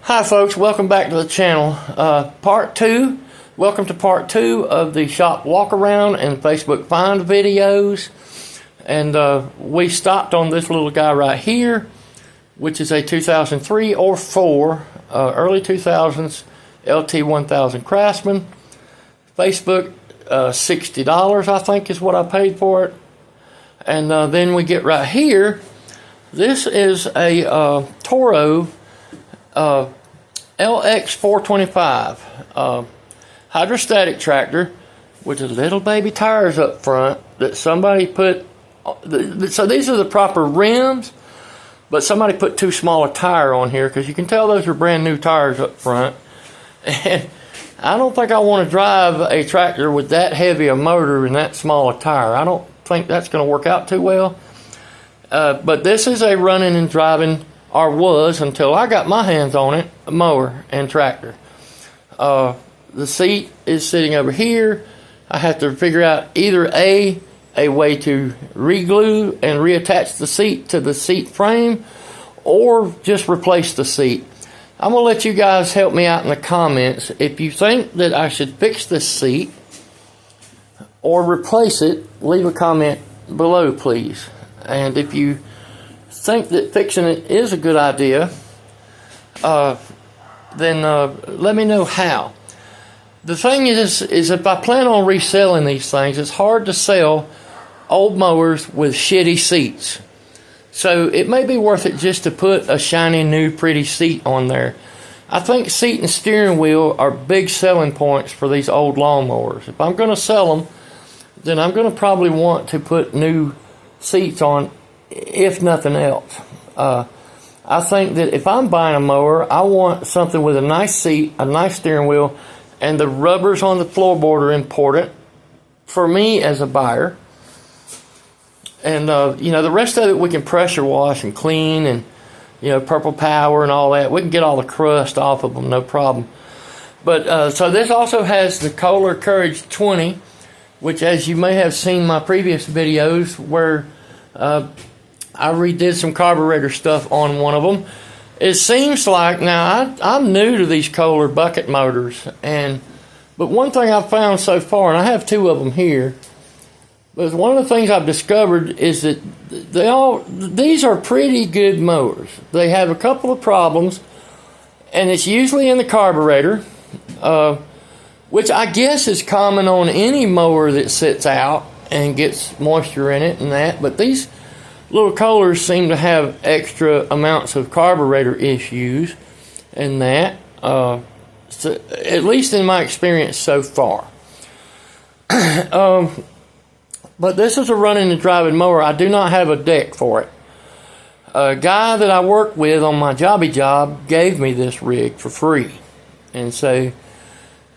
Hi folks, welcome back to the channel. Part 2, welcome to part 2 of the shop walk around and Facebook find videos. And we stopped on this little guy right here, which is a 2003 or 4, early 2000s LT1000 Craftsman. Facebook, $60 I think is what I paid for it. And then we get right here. This is a Toro LX425 hydrostatic tractor with the little baby tires up front that somebody put. So these are the proper rims, but somebody put too small a tire on here because you can tell those are brand new tires up front. And I don't think I want to drive a tractor with that heavy a motor and that small a tire. I don't think that's going to work out too well. But this is a running and driving, or was until I got my hands on it, a mower and tractor. The seat is sitting over here. I have to figure out either a way to re-glue and reattach the seat to the seat frame, or just replace the seat. I'm going to let you guys help me out in the comments. If you think that I should fix this seat or replace it, leave a comment below, please. And if you think that fixing it is a good idea, then let me know how. The thing is if I plan on reselling these things, it's hard to sell old mowers with shitty seats. So it may be worth it just to put a shiny new pretty seat on there. I think seat and steering wheel are big selling points for these old lawnmowers. If I'm going to sell them, then I'm going to probably want to put new seats on, if nothing else. I think that if I'm buying a mower, I want something with a nice seat, a nice steering wheel, and the rubbers on the floorboard are important for me as a buyer. And the rest of it we can pressure wash and clean, and Purple Power and all that. We can get all the crust off of them, no problem. But so this also has the Kohler Courage 20, which, as you may have seen my previous videos, where I redid some carburetor stuff on one of them. It seems like, now I'm new to these Kohler bucket motors, but one thing I've found so far, and I have two of them here, but one of the things I've discovered is that these are pretty good mowers. They have a couple of problems, and it's usually in the carburetor, which I guess is common on any mower that sits out and gets moisture in it and that. But these little Kohlers seem to have extra amounts of carburetor issues and that, so, at least in my experience so far. But this is a running and driving mower. I do not have a deck for it. A guy that I work with on my jobby job gave me this rig for free. And so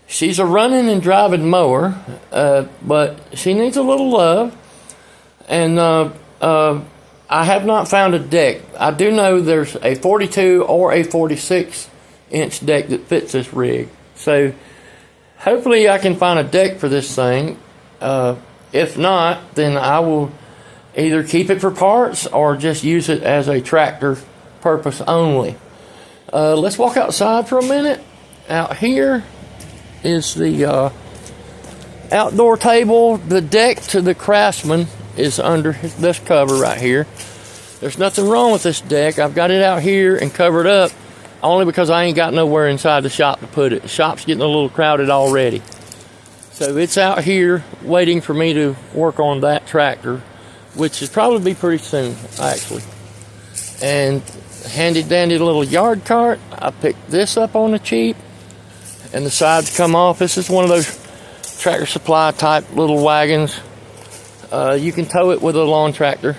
she's a running and driving mower, but she needs a little love. And I have not found a deck. I do know there's a 42 or a 46 inch deck that fits this rig. So hopefully I can find a deck for this thing. If not, then I will either keep it for parts or just use it as a tractor purpose only. Let's walk outside for a minute. Out here is the outdoor table. The deck to the Craftsman is under this cover right here. There's nothing wrong with this deck. I've got it out here and covered up only because I ain't got nowhere inside the shop to put it. The shop's getting a little crowded already. So it's out here waiting for me to work on that tractor, which is probably be pretty soon, actually. And handy dandy little yard cart. I picked this up on the cheap, and the sides come off. This is one of those Tractor Supply type little wagons. You can tow it with a lawn tractor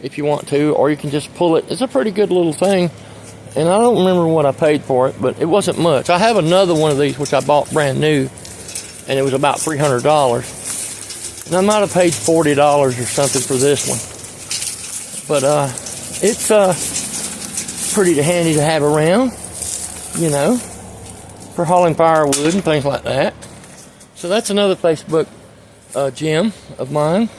if you want to, or you can just pull it. It's a pretty good little thing, and I don't remember what I paid for it, but it wasn't much. I have another one of these which I bought brand new, and it was about $300. And I might have paid $40 or something for this one. But it's pretty handy to have around, for hauling firewood and things like that. So that's another Facebook gem of mine.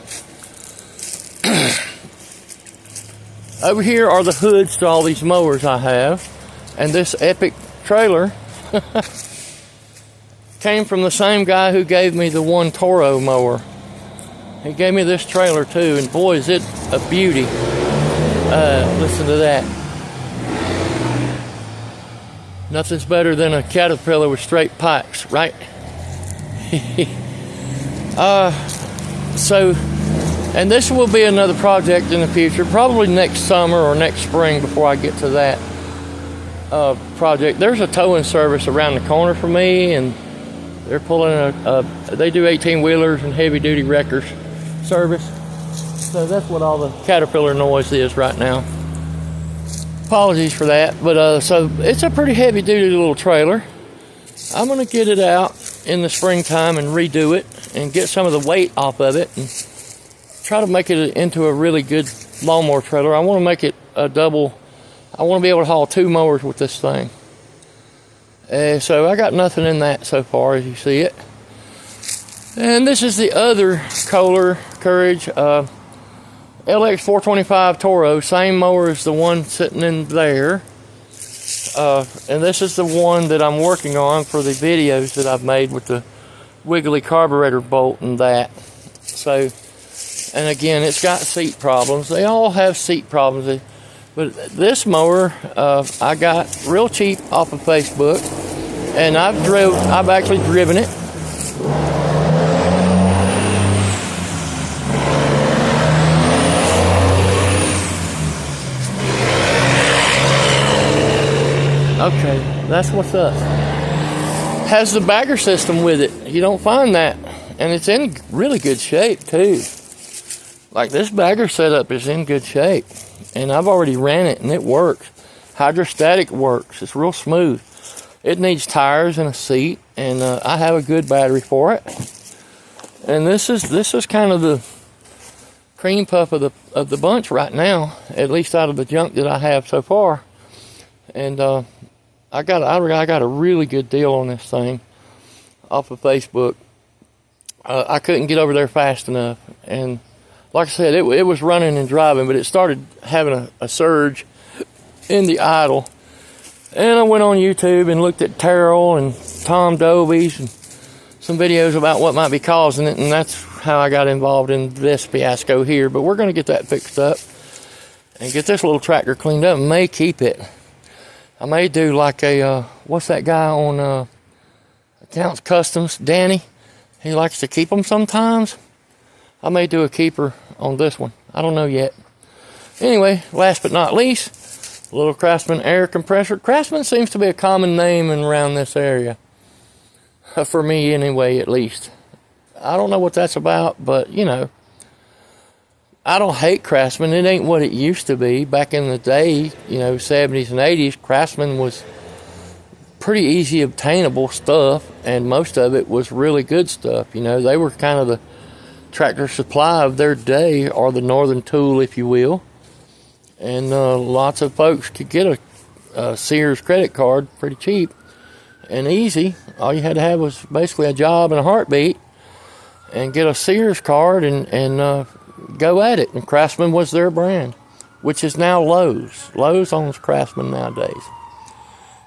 Over here are the hoods to all these mowers I have. And this Epic trailer came from the same guy who gave me the one Toro mower. He gave me this trailer too, and boy, is it a beauty. Listen to that. Nothing's better than a Caterpillar with straight pipes, right? And this will be another project in the future, probably next summer or next spring before I get to that project. There's a towing service around the corner from me, and they're pulling they do 18-wheelers and heavy-duty wreckers service. So that's what all the Caterpillar noise is right now. Apologies for that, but so it's a pretty heavy-duty little trailer. I'm going to get it out in the springtime and redo it and get some of the weight off of it and try to make it into a really good lawnmower trailer. I want to make it a double. I want to be able to haul 2 mowers with this thing. So I got nothing in that so far, as you see it. And this is the other Kohler Courage LX 425 Toro, same mower as the one sitting in there. And this is the one that I'm working on for the videos that I've made with the wiggly carburetor bolt and that. So, and again, it's got seat problems. They all have seat problems. But this mower, I got real cheap off of Facebook, and I've actually driven it. Okay, that's what's up. Has the bagger system with it. You don't find that. And it's in really good shape, too. Like, this bagger setup is in good shape. And I've already ran it, and it works. Hydrostatic works. It's real smooth. It needs tires and a seat, and I have a good battery for it. And this is kind of the cream puff of the bunch right now, at least out of the junk that I have so far. And I got a really good deal on this thing off of Facebook. I couldn't get over there fast enough, and like I said, it was running and driving, but it started having a surge in the idle. And I went on YouTube and looked at Terrell and Tom Doby's and some videos about what might be causing it, and that's how I got involved in this fiasco here. But we're going to get that fixed up and get this little tractor cleaned up and may keep it. I may do like a, what's that guy on Accounts Customs, Danny? He likes to keep them sometimes. I may do a keeper on this one. I don't know yet. Anyway, last but not least, a little Craftsman air compressor. Craftsman seems to be a common name around this area. For me anyway, at least. I don't know what that's about, but, you know, I don't hate Craftsman. It ain't what it used to be. Back in the day, you know, 70s and 80s, Craftsman was pretty easy obtainable stuff, and most of it was really good stuff. You know, they were kind of the Tractor Supply of their day, or the Northern Tool, if you will. And lots of folks could get a Sears credit card pretty cheap and easy. All you had to have was basically a job and a heartbeat and get a Sears card and go at it. And Craftsman was their brand, which is now Lowe's. Lowe's owns Craftsman nowadays.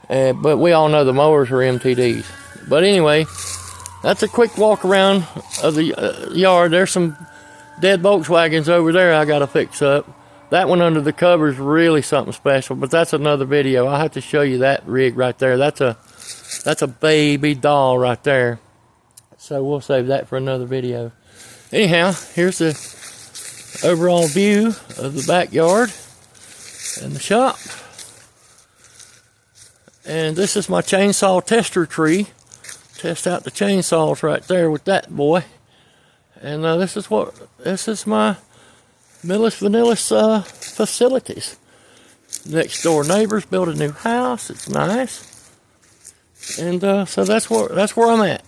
But we all know the mowers are MTDs. But anyway, that's a quick walk around of the yard. There's some dead Volkswagens over there I got to fix up. That one under the cover is really something special, but that's another video. I'll have to show you that rig right there. That's a baby doll right there. So we'll save that for another video. Anyhow, here's the overall view of the backyard and the shop. And this is my chainsaw tester tree. Test out the chainsaws right there with that boy. And this is my Millis Vanillis facilities. Next door neighbors built a new house. It's nice. And so that's where I'm at.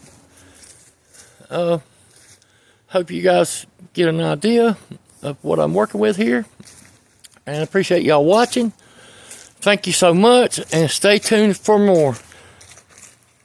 Hope you guys get an idea of what I'm working with here. And I appreciate y'all watching. Thank you so much, and stay tuned for more.